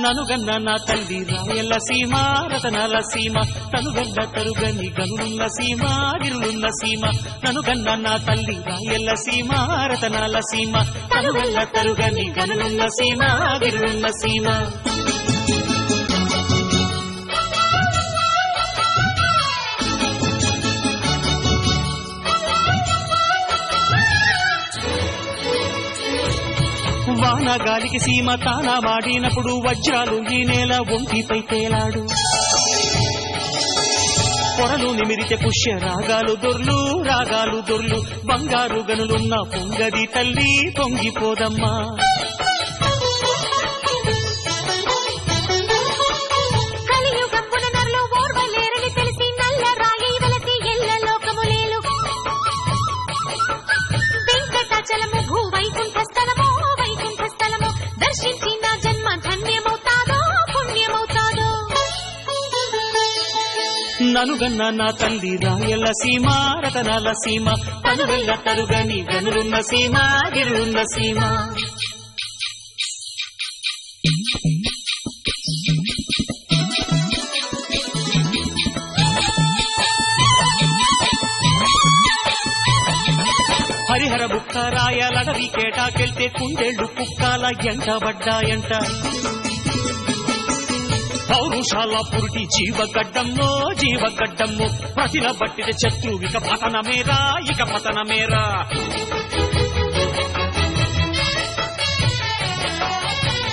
ననుగన్న నా తల్లి రాయల సీమ రతనాల సీమ తనుగల్ల తరుగని గనులున్న సీమ గిరులున్న సీమ ననుగన్న నా తల్లి రాయల సీమ రతనాల సీమ తనుగల్ల తరుగని గనులున్న సీమ గిరులున్న సీమ వానగాలికి సీమ తానా వాడినప్పుడు వజ్రాలు ఈ నేల ఒంటిపై తేలాడు పొరలు నిమిరితే పుష్య రాగాలు దొర్లు బంగారు గనులున్న పొంగది తల్లి పొంగిపోదమ్మా ననుగన్న నా తల్లి రాయల సీమ రతనాల సీమ తనుగల్ల తరుగని గనులున్న సీమ గిరులున్న సీమ హరిహర బుక్క రాయలడవి కేటాకెళ్తే కుండేళ్లు కుక్కాల ఎంటబడ్డాయంట పౌరుషాల పురుటి జీవగడ్డమ్మో ప్రతిన బట్టిన శత్రువు ఇక పతనమేరా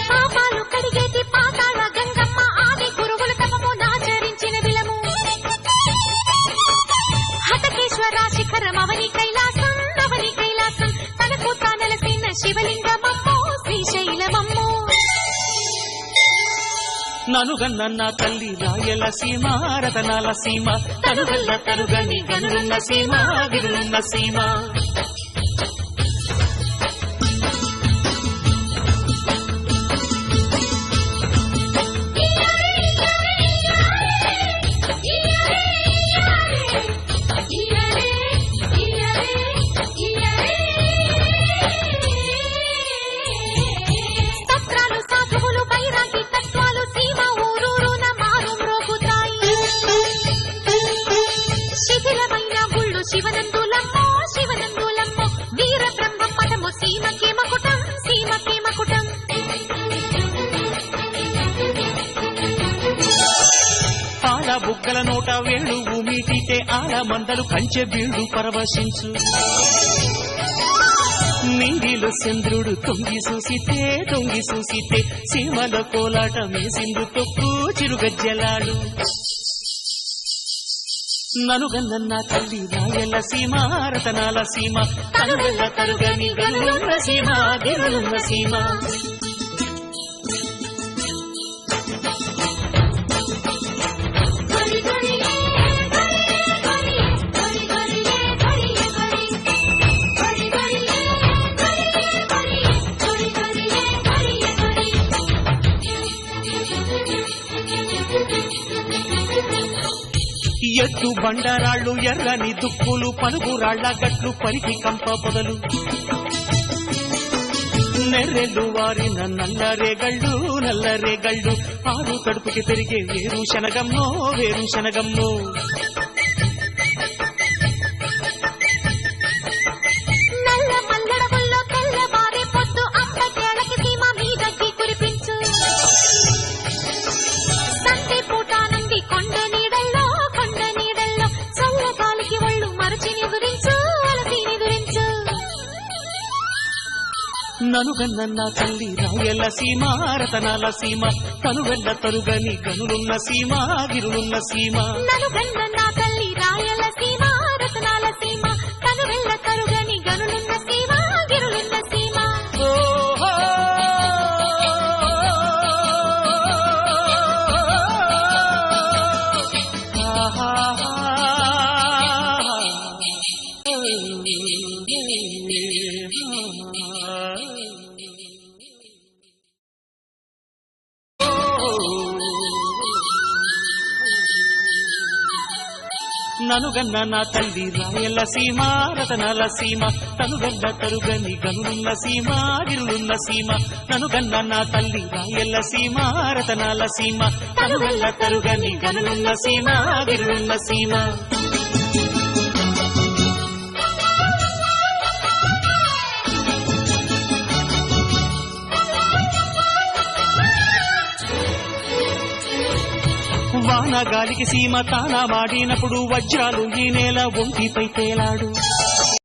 పాపాలు కడిగేటి పాతాళ గంగమ్మ ఆది గురువులు తమము నాచరించిన విలము హతకేశ్వర శిఖరం అవని కైలాసం తనకు తానలసిన శివలింగమమ్మో శ్రీశైలమమ్మో ననుగన్న నా తల్లి రాయల సీమ రతనాల సీమ తనుగల్ల తరుగని గనులున్న సీమ గిరులున్న సీమ బుగ్గల నోట వేణు మీటితే ఆల మందలు కంచె బీళ్లు పరవశించు నింగిలు చంద్రుడు తొంగి చూసితే సీమల కోలాట మేసిందు తొక్కు చిరుగజ్జలాడు ననుగన్న నా తల్లి రాయల సీమ రతనాల సీమ తనుగల్ల తరుగని గనులున్న సీమ గిరులున్న సీమ ఎత్తు బండరాళ్ళు ఎర్రని దుక్కులు పలుగురాళ్ల గట్లు పరికి కంప పొదలు నెర్రెళ్ళు వారిన నల్లరేగళ్ళు ఆరు కడుపుకి పెరిగే వేరు శనగమ్మో ననుగన్న నా తల్లి రాయల సీమ రతనాల సీమ తనుగల్ల తరుగని గనులున్న సీమ గిరులున్న సీమ ననుగన్న నా తల్లి రాయల సీమ రతనాల సీమ తనుగల్ల తరుగని గనులున్న సీమ గిరులున్న సీమ ననుగన్న నా తల్లి రాయలసీమ రతనాల సీమ తనుగల్ల తరుగని గనులున్న సీమ గిరులున్న సీమ ననుగన్న నా తల్లి రాయలసీమ రతనాల సీమ తనుగల్ల తరుగని గనులున్న సీమ గిరులున్న సీమ వాన గాలికి సీమ తానా వాడినప్పుడు వజ్రాలు ఈ నేల ఒంటిపై తేలాడు